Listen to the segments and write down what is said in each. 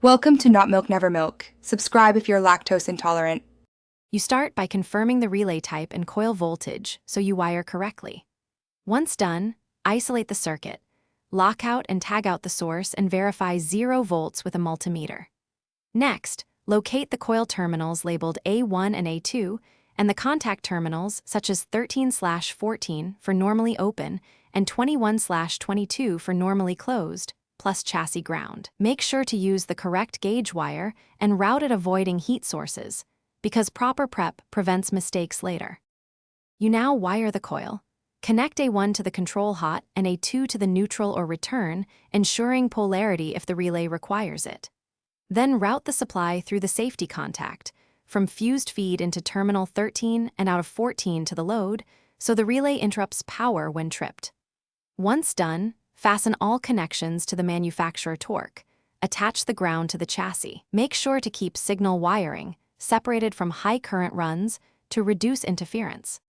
Welcome to Not Milk Never Milk. Subscribe if you're lactose intolerant. You start by confirming the relay type and coil voltage so you wire correctly. Once done, isolate the circuit, lock out and tag out the source and verify 0 volts with a multimeter. Next, locate the coil terminals labeled A1 and A2 and the contact terminals such as 13/14 for normally open and 21/22 for normally closed, plus chassis ground. Make sure to use the correct gauge wire and route it avoiding heat sources, because proper prep prevents mistakes later. You now wire the coil. Connect A1 to the control hot and A2 to the neutral or return, ensuring polarity if the relay requires it. Then route the supply through the safety contact, from fused feed into terminal 13 and out of 14 to the load, so the relay interrupts power when tripped. Once done, fasten all connections to the manufacturer torque. Attach the ground to the chassis. Make sure to keep signal wiring separated from high current runs to reduce interference.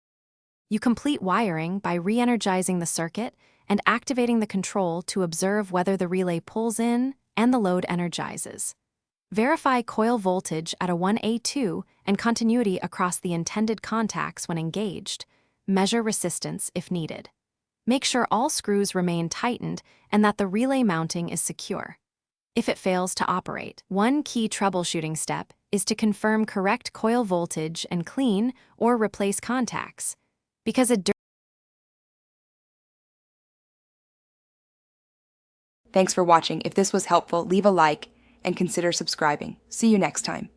You complete wiring by re-energizing the circuit and activating the control to observe whether the relay pulls in and the load energizes. Verify coil voltage at a 1A2 and continuity across the intended contacts when engaged. Measure resistance if needed. Make sure all screws remain tightened and that the relay mounting is secure. If it fails to operate, one key troubleshooting step is to confirm correct coil voltage and clean or replace contacts, because Thanks for watching. If this was helpful, leave a like and consider subscribing. See you next time.